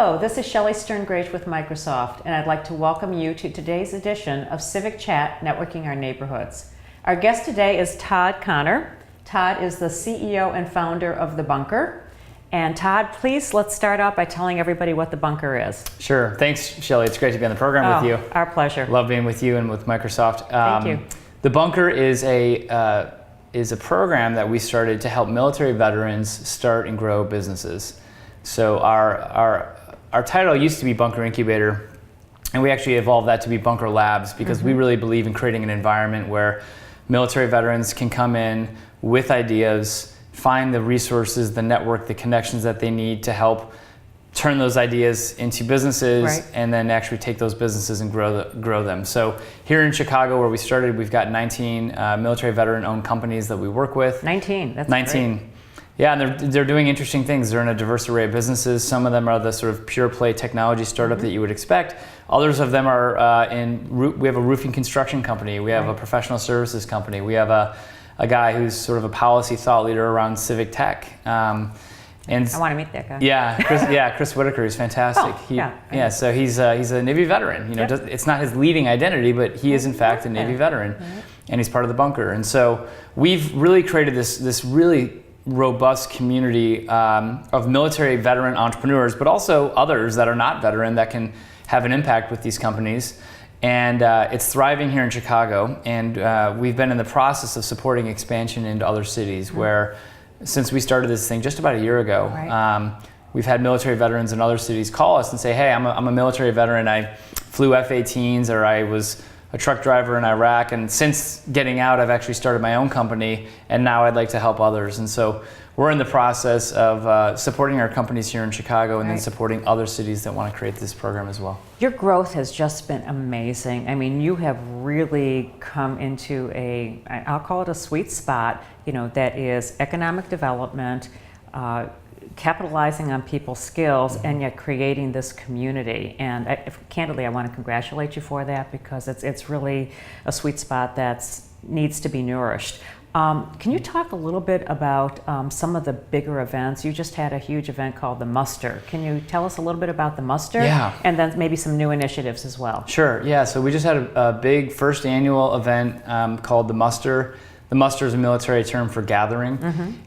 Hello, this is Shelley Stern-Grage with Microsoft, and I'd like to welcome you to today's edition of Civic Chat, Networking Our Neighborhoods. Our guest today is Todd Connor. Todd is the CEO and founder of The Bunker. And Todd, please, let's start out by telling everybody what The Bunker is. Sure. Thanks, Shelley. It's great to be on the program with you. Our pleasure. Love being with you and with Microsoft. Thank you. The Bunker is a program that we started to help military veterans start and grow businesses. So our title used to be Bunker Incubator, and we actually evolved that to be Bunker Labs because we really believe in creating an environment where military veterans can come in with ideas, find the resources, the network, the connections that they need to help turn those ideas into businesses, and then actually take those businesses and grow them. So here in Chicago, where we started, we've got 19 military veteran-owned companies that we work with. 19, that's 19. Great. Yeah, and they're doing interesting things. They're in a diverse array of businesses. Some of them are the sort of pure play technology startup that you would expect. Others of them are we have a roofing construction company. We have a professional services company. We have a guy who's sort of a policy thought leader around civic tech. And I want to meet that guy. Yeah, Chris Whitaker is fantastic. So he's a Navy veteran. You know, it's not his leading identity, but he is in fact a Navy veteran, and he's part of the Bunker. And so we've really created this really robust community of military veteran entrepreneurs, but also others that are not veteran that can have an impact with these companies. And it's thriving here in Chicago. And we've been in the process of supporting expansion into other cities where, since we started this thing just about a year ago, we've had military veterans in other cities call us and say, hey, I'm a military veteran. I flew F-18s, or I was a truck driver in Iraq, and since getting out, I've actually started my own company, and now I'd like to help others. And so we're in the process of supporting our companies here in Chicago, and then supporting other cities that want to create this program as well. Your growth has just been amazing. I mean, you have really come into I'll call it a sweet spot, you know, that is economic development, capitalizing on people's skills, and yet creating this community. And candidly, I want to congratulate you for that, because it's really a sweet spot that needs to be nourished. Can you talk a little bit about some of the bigger events? You just had a huge event called the Muster. Can you tell us a little bit about the Muster? Yeah. And then maybe some new initiatives as well. Sure, yeah. So we just had a big first annual event called the Muster. The Muster is a military term for gathering,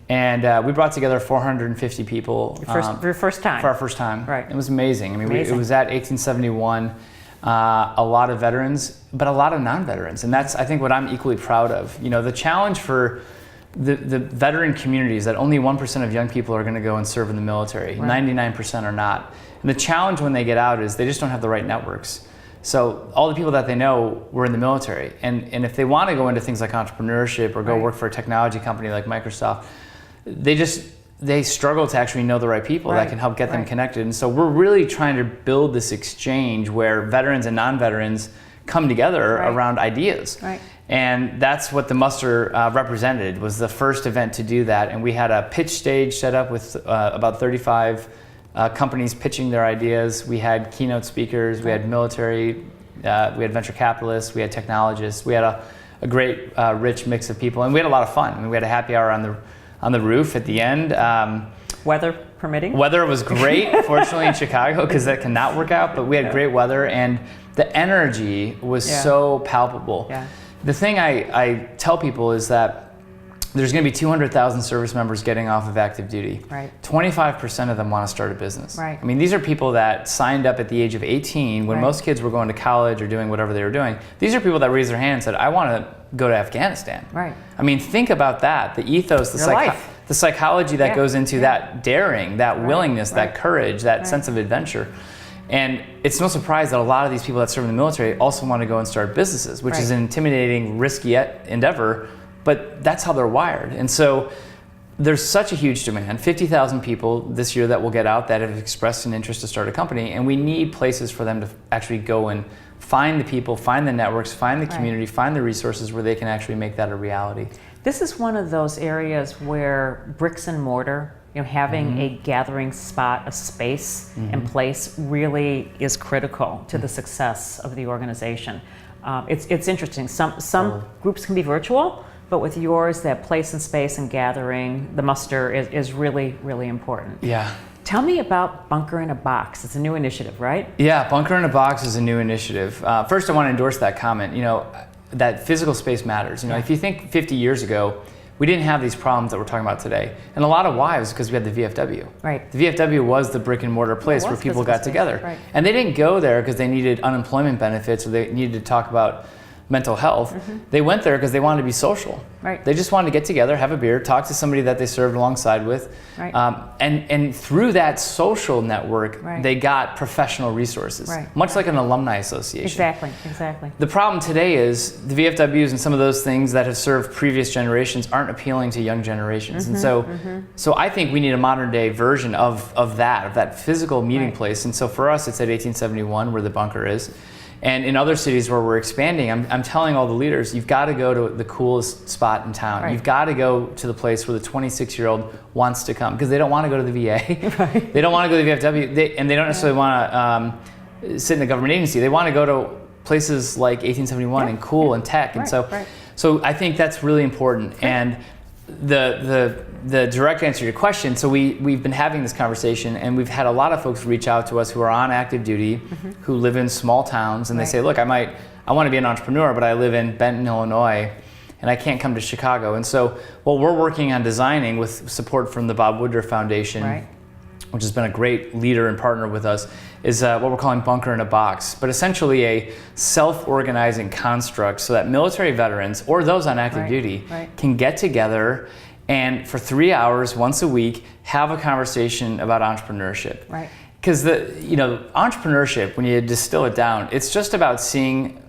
and we brought together 450 people. For your first time? For our first time. Right. It was amazing. I mean, it was at 1871. A lot of veterans, but a lot of non-veterans, and that's, I think, what I'm equally proud of. You know, the challenge for the veteran community is that only 1% of young people are going to go and serve in the military. 99% are not. And the challenge when they get out is they just don't have the right networks. So all the people that they know were in the military, and if they want to go into things like entrepreneurship or go work for a technology company like Microsoft, they struggle to actually know the right people that can help get them connected. And so we're really trying to build this exchange where veterans and non-veterans come together around ideas. And that's what the Muster represented, was the first event to do that. And we had a pitch stage set up with about 35 companies pitching their ideas. We had keynote speakers, we had military, we had venture capitalists, we had technologists. We had a great rich mix of people, and we had a lot of fun. I mean, we had a happy hour on the roof at the end. Weather permitting? Weather was great, fortunately, in Chicago, because that cannot work out, but we had great weather, and the energy was so palpable. The thing I tell people is that there's going to be 200,000 service members getting off of active duty. 25% of them want to start a business. I mean, these are people that signed up at the age of 18 when most kids were going to college or doing whatever they were doing. These are people that raised their hand and said, I want to go to Afghanistan. I mean, think about that, the ethos, the psychology that goes into that daring, that willingness, that courage, that sense of adventure. And it's no surprise that a lot of these people that serve in the military also want to go and start businesses, which is an intimidating, risky endeavor, but that's how they're wired. And so there's such a huge demand, 50,000 people this year that will get out that have expressed an interest to start a company, and we need places for them to actually go and find the people, find the networks, find the community, find the resources where they can actually make that a reality. This is one of those areas where bricks and mortar, you know, having a gathering spot, a space and place really is critical to the success of the organization. It's interesting. Some groups can be virtual, but with yours, that place and space and gathering, the Muster is really, really important. Yeah. Tell me about Bunker in a Box. It's a new initiative, right? Yeah, Bunker in a Box is a new initiative. First, I want to endorse that comment. That physical space matters. If you think 50 years ago, we didn't have these problems that we're talking about today. And a lot of why was because we had the VFW. Right. The VFW was the brick and mortar place where people got together. Right. And they didn't go there because they needed unemployment benefits or they needed to talk about mental health. They went there because they wanted to be social. Right. They just wanted to get together, have a beer, talk to somebody that they served alongside with. Right. And through that social network, they got professional resources, much like an alumni association. Exactly. The problem today is the VFWs and some of those things that have served previous generations aren't appealing to young generations. And so I think we need a modern day version of that physical meeting place. And so for us, it's at 1871 where the Bunker is. And in other cities where we're expanding, I'm telling all the leaders, you've got to go to the coolest spot in town. Right. You've got to go to the place where the 26-year-old wants to come because they don't want to go to the VA. They don't want to go to the VFW, and they don't necessarily want to sit in a government agency. They want to go to places like 1871 and cool and tech. And so I think that's really important. And the direct answer to your question, so we've been having this conversation and we've had a lot of folks reach out to us who are on active duty, who live in small towns, and they say, look, I want to be an entrepreneur, but I live in Benton, Illinois, and I can't come to Chicago. And so what we're working on designing with support from the Bob Woodruff Foundation, which has been a great leader and partner with us, is what we're calling Bunker in a Box, but essentially a self-organizing construct so that military veterans or those on active duty can get together and for 3 hours once a week have a conversation about entrepreneurship. Because entrepreneurship, when you distill it down, it's just about seeing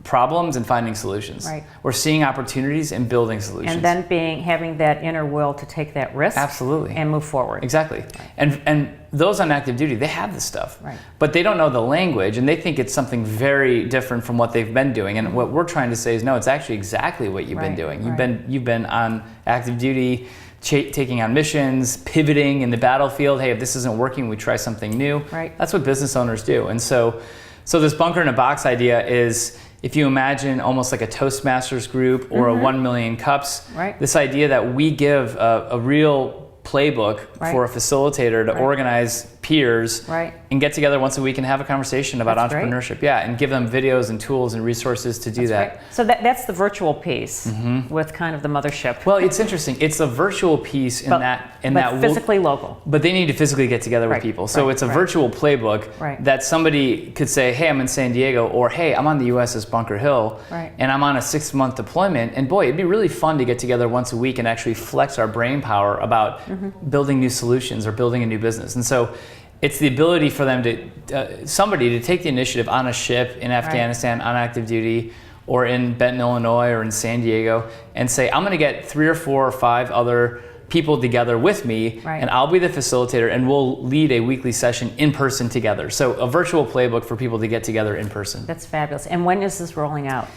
problems and finding solutions. We're seeing opportunities and building solutions. And then having that inner will to take that risk. Absolutely. And move forward. Exactly. And those on active duty, they have this stuff. But they don't know the language and they think it's something very different from what they've been doing. And what we're trying to say is no, it's actually exactly what you've been doing. You've been on active duty, taking on missions, pivoting in the battlefield. Hey, if this isn't working, we try something new. That's what business owners do. And so this Bunker in a Box idea is, if you imagine almost like a Toastmasters group or a 1 million cups, this idea that we give a real playbook for a facilitator to organize peers and get together once a week and have a conversation about entrepreneurship. And give them videos and tools and resources to do that. So that's the virtual piece with kind of the mothership. Well, it's interesting. It's a virtual piece in that physically local. But they need to physically get together with people. So it's a virtual playbook that somebody could say, hey, I'm in San Diego, or hey, I'm on the USS Bunker Hill and I'm on a 6-month deployment. And boy, it'd be really fun to get together once a week and actually flex our brain power about building new solutions or building a new business. And so it's the ability for them to, somebody to take the initiative on a ship in Afghanistan on active duty or in Benton, Illinois or in San Diego and say, I'm going to get 3 or 4 or 5 other people together with me and I'll be the facilitator and we'll lead a weekly session in person together. So a virtual playbook for people to get together in person. That's fabulous. And when is this rolling out?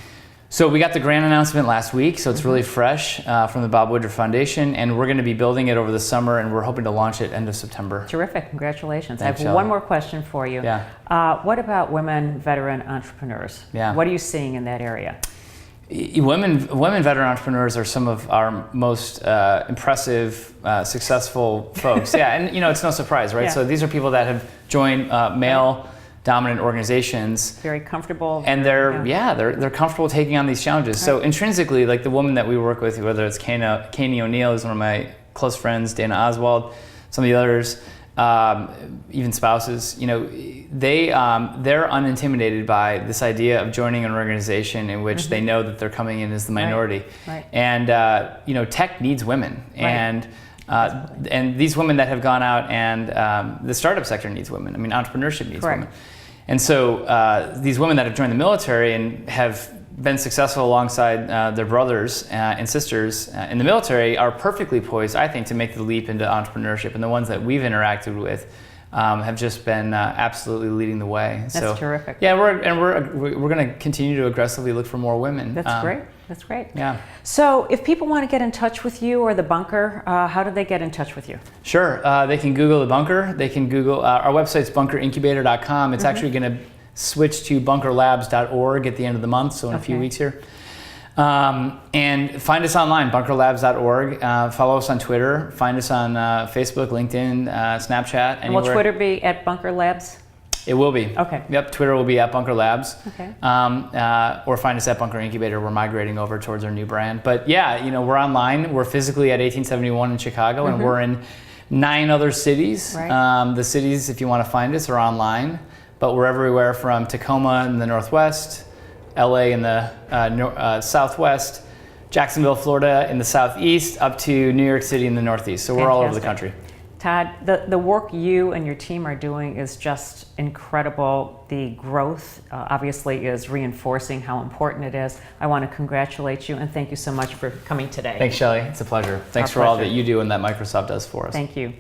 So we got the grand announcement last week, so it's really fresh from the Bob Woodruff Foundation, and we're going to be building it over the summer, and we're hoping to launch it end of September. Terrific. Congratulations. Thanks, I have one more question for you. What about women veteran entrepreneurs? What are you seeing in that area? Women veteran entrepreneurs are some of our most impressive, successful folks. And it's no surprise, right? So these are people that have joined male dominant organizations, very comfortable, and they're comfortable taking on these challenges. So intrinsically, like the woman that we work with, whether it's Kanye O'Neill, who's one of my close friends, Dana Oswald, some of the others, even spouses, they're unintimidated by this idea of joining an organization in which they know that they're coming in as the minority, and tech needs women, and these women that have gone out and the startup sector needs women. I mean, entrepreneurship needs women. And so these women that have joined the military and have been successful alongside their brothers and sisters in the military are perfectly poised, I think, to make the leap into entrepreneurship. And the ones that we've interacted with have just been absolutely leading the way. That's terrific. Yeah, we're going to continue to aggressively look for more women. That's great. That's great. Yeah. So if people want to get in touch with you or the Bunker, how do they get in touch with you? Sure. They can Google the Bunker. They can Google our website's bunkerincubator.com. It's actually going to switch to bunkerlabs.org at the end of the month, so in a few weeks here. And find us online, bunkerlabs.org. Follow us on Twitter. Find us on Facebook, LinkedIn, Snapchat, anywhere. And will Twitter be at Bunker Labs? It will be. Okay. Yep, Twitter will be at Bunker Labs. Okay. Or find us at Bunker Incubator. We're migrating over towards our new brand. But yeah, we're online. We're physically at 1871 in Chicago, and we're in 9 other cities. Right. The cities, if you want to find us, are online. But we're everywhere from Tacoma in the Northwest, LA in the Southwest, Jacksonville, Florida in the Southeast, up to New York City in the Northeast. So we're all over the country. Todd, the work you and your team are doing is just incredible. The growth obviously is reinforcing how important it is. I want to congratulate you and thank you so much for coming today. Thanks, Shelley. It's a pleasure. Thanks for all that you do and that Microsoft does for us. Thank you.